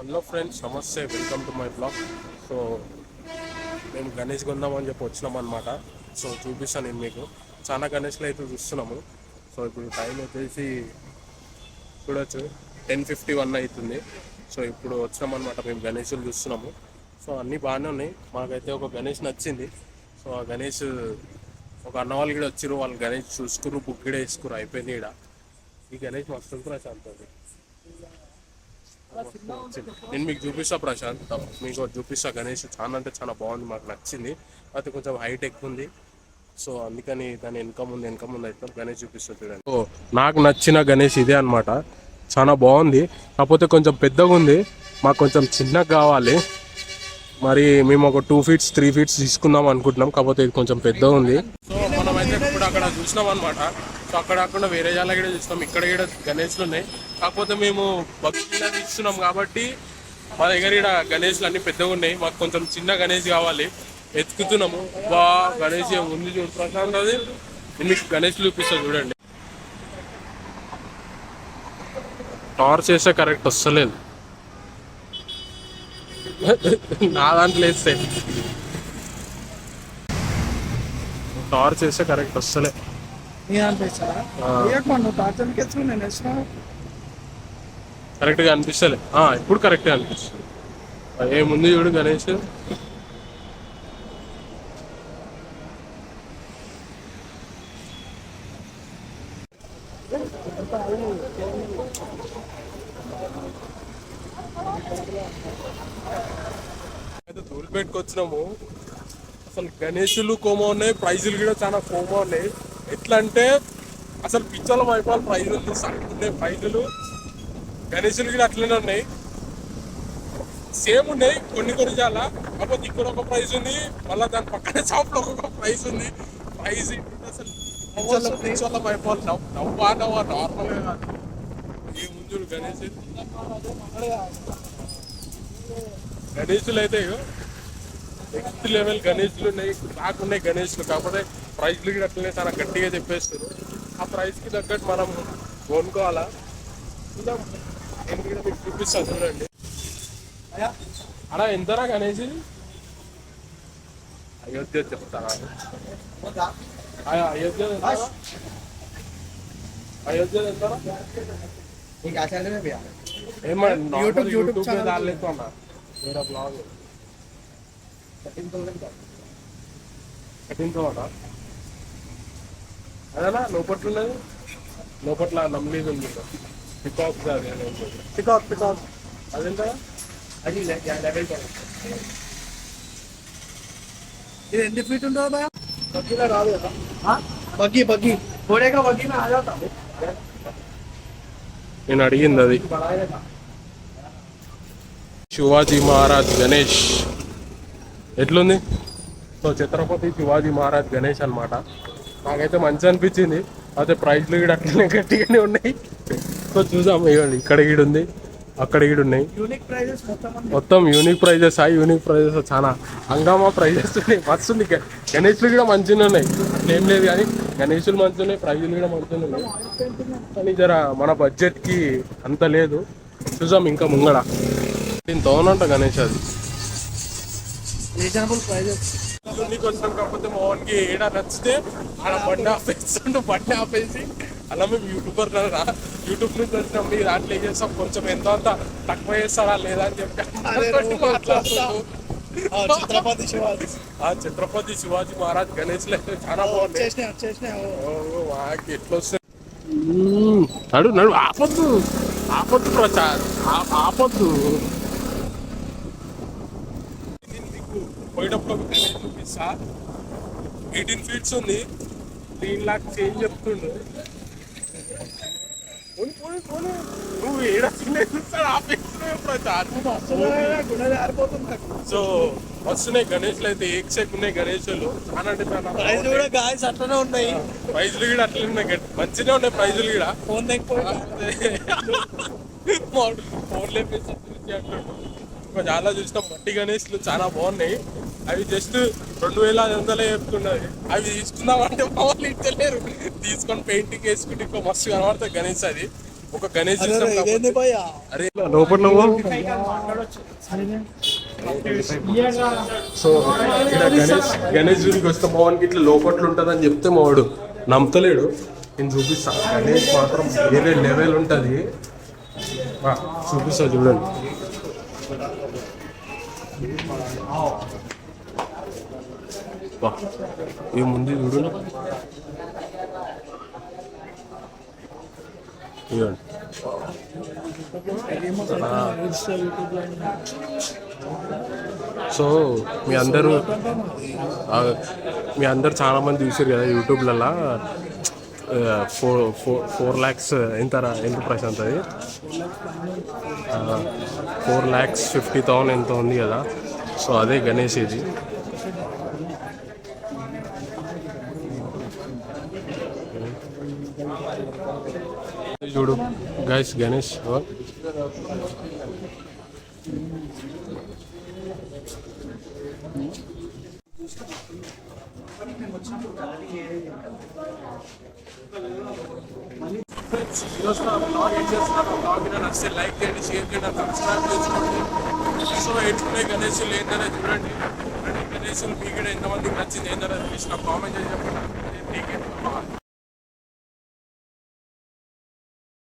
Hello friends, నమస్తే, welcome to my blog. So మేము గణేష్ కొందామని చెప్పి వచ్చినాం అనమాట. సో చూపిస్తాను నేను మీకు. చాలా గణేష్లు అయితే చూస్తున్నాము. సో ఇప్పుడు టైం వచ్చేసి చూడొచ్చు 10:51 అవుతుంది. సో ఇప్పుడు వచ్చినామన్నమాట, మేము గణేషులు చూస్తున్నాము. సో అన్నీ బాగానే ఉన్నాయి. మాకైతే ఒక గణేష్ నచ్చింది. సో ఆ గణేష్ ఒక అన్న వాళ్ళు కూడా వచ్చారు. వాళ్ళు గణేష్ చూసుకురు, బుక్ కూడా వేసుకురు, అయిపోయింది. ఇక్కడ ఈ గణేష్ మస్తు ప్రశాంత్ అది. నేను మీకు చూపిస్తా ప్రశాంత్, మీకు చూపిస్తా. గణేష్ చాలా అంటే చాలా బాగుంది, మాకు నచ్చింది. అది కొంచెం హైట్ ఎక్కువ ఉంది. సో అందుకని దాని వెనక ముందు అయితే గణేష్ చూపిస్తా చూడండి. సో నాకు నచ్చిన గణేష్ ఇదే అనమాట. చాలా బాగుంది, కాకపోతే కొంచెం పెద్దగా ఉంది. మాకు కొంచెం చిన్నగా కావాలి. మరి మేము ఒక 2 feet 3 feet తీసుకుందాం అనుకుంటున్నాం, కాకపోతే ఇది కొంచెం పెద్దగా ఉంది. సో మనం అయితే ఇప్పుడు అక్కడ చూసినాం అనమాట. సో అక్కడ కాకుండా వేరే జాల కూడా చూసినాం. ఇక్కడ కూడా గణేష్లు ఉన్నాయి, కాకపోతే మేము భక్తిగా ఇస్తున్నాం కాబట్టి మా దగ్గర ఇక్కడ గణేష్లు అన్ని పెద్దగా ఉన్నాయి. మాకు కొంచెం చిన్న గణేష్ కావాలి, ఎత్తుకుతున్నాము. బా గణేష్ ఉంది చూడు ప్రశాంత్, అది నేను మీకు గణేష్ చూపిస్తా చూడండి. టార్చ్ చేస్తే కరెక్ట్ వస్తలేదు, నా దాంట్లో వేస్తే టార్చ్ చేస్తే కరెక్ట్ వస్తలే. కరెక్ట్గా అనిపిస్తలే. ఇప్పుడు కరెక్ట్గా అనిపిస్తుంది. ఏముంది చూడు గణేష్. అయితే తూలు పెట్టుకొచ్చినాము. అసలు గణేషులు కోమా ఉన్నాయి, ప్రైజులు కూడా చాలా కోమా ఉన్నాయి. ఎట్లా అంటే అసలు పిచ్చల వైపాలు ప్రైజులు ఉన్నాయి. ప్రైజులు గణేషులు కూడా అట్లనే ఉన్నాయి, సేమ్ ఉన్నాయి. కొన్ని చాలా, కాకపోతే ఇక్కడ ఒక ప్రైజ్ ఉంది, మళ్ళీ దాని పక్కన షాప్లో ఒక ప్రైజ్ ఉంది. ప్రైజ్ అసలు పిచ్చల వైపాలు నవ్వా నార్మల్గా కాదు. ఏ ముందు గణేషులు అయితే నెక్స్ట్ లెవెల్ గణేష్లు ఉన్నాయి, నాకున్నాయి గణేష్లు. కాకపోతే ప్రైజ్లు కూడా అట్లనే చాలా గట్టిగా చెప్పేస్తారు. ఆ ప్రైజ్కి తగ్గట్టు మనం కొనుక్కోవాలా. చూద్దాం, నేను కూడా మీకు చూపిస్తాను చూడండి. అలా ఎంతరా గణేష్? అయోధ్య చెప్తారా? అయోధ్య అయోధ్య ఎంతరా? ఏమన్నా యూట్యూబ్ మీద ఆడలేకున్నా వేరే బ్లాగ్ 13,000 అదేనా? లోపట్లున్నది, లోపట్ల నమ్మలేదు ఉంది. పికాక్ పికాక్ అదెంత? అది ఇది ఎన్ని ఫీట్ ఉంటుందో భయ? బగ్గీలో రాదు కదా. బగ్గి घोड़ेगा बग्गी में आ जाता. నేను అడిగింది అది. శివాజీ మహారాజ్ గణేష్ ఎట్లుంది? సో ఛత్రపతి శివాజీ మహారాజ్ గణేష్ అనమాట. నాకైతే మంచి అనిపించింది. అయితే ప్రైజ్లు కూడా అట్లనే గట్టిగానే ఉన్నాయి. సో చూసాం, ఇవ్వండి ఇక్కడ గీడు ఉంది, అక్కడ గీడు ఉన్నాయి. మొత్తం యూనిక్ ప్రైజెస్. యూనిక్ ప్రైజెస్ చాలా హంగామా ప్రైజెస్ ఉన్నాయి. మస్తు ఉంది. గణేష్లు కూడా మంచిగా ఉన్నాయి, ఏం లేదు కానీ గణేషులు మంచిగా ఉన్నాయి, ప్రైజులు కూడా మంచిగా ఉన్నాయి. కానీ జర మన బడ్జెట్కి అంత లేదు. చూసాం ఇంకా ముంగడ 13,000 గణేష్. అది రీజనబుల్ ప్రైజెస్. నీకు వచ్చాం, కాకపోతే మా వానికి ఏడా నచ్చితే ఆడ బండి ఆపేసి అలా మేము యూట్యూబ్ నుంచి వచ్చినాం, మీరు దాంట్లో ఏం చేస్తాం, కొంచెం ఎంతో అంత తక్కువ చేస్తారా లేదా అని చెప్పి మాట్లాడుతున్నాం. ఛత్రపతి శివాజీ మహారాజ్ గణేష్లు అయితే చాలా బాగుంది. మాకు ఎట్లా వస్తుంది? నడు ఆపొద్దు ప్రచార్, ఆపొద్దు. పోయేటప్పుడు గణేష్ చూపిస్తా. 18 feet ఉంది, 3 lakhs చేంజ్ చెప్తుండు. నువ్వు సో వస్తున్నాయి గణేష్లు అయితే, ఏక్సేక్ ఉన్నాయి గణేషులు. అట్లనే ఉన్నాయి, ప్రైజులు కూడా అట్లనే ఉన్నాయి, మంచిగా ఉన్నాయి ప్రైజులు కూడా. ఫోన్ లేపేసి చాలా చూసినాం. మట్టి గణేష్లు చాలా బాగున్నాయి. అవి జస్ట్ 2,500 చెప్తున్నది. అవి తీసుకుందామంటే మా వాళ్ళు ఇచ్చలేరు. తీసుకొని పెయింటింగ్ వేసుకుంటే ఇంకో మస్తు కనబడుతుంది గణేష్. అది ఒక గణేష్ చూసాం ఇదేంది కాకపోతే- భయ్యా అరే లోపల సో ఇక్కడ గణేష్ గురికి వస్తే మోహన్కి ఇట్లా లోపట్లు ఉంటుందని చెప్తే మావాడు నమ్మతలేడు. నేను చూపిస్తా. గణేష్ మాత్రం వేరే లెవెల్ ఉంటుంది. చూపిస్తా చూడండి. ఏముంది చూడండి. ఇవ్వండి. సో మీ అందరు చాలా మంది చూసారు కదా యూట్యూబ్లలో 4 lakhs ఎంత ప్రశాంత్ అది 4,50,000 ఎంత ఉంది కదా. సో అదే గణేష్ ఇది. చూడు గైస్ గణేష్ నచ్చితే లైక్ చేయండి, షేర్ చేయండి, సబ్స్క్రైబ్ చేసుకోండి. సో ఎట్లున్నాయి గణేషులు ఏంటనే చూడండి. గణేషులు మీకు ఎంతమందికి నచ్చింది ఏంటనే కామెంట్ చేసి చెప్పండి.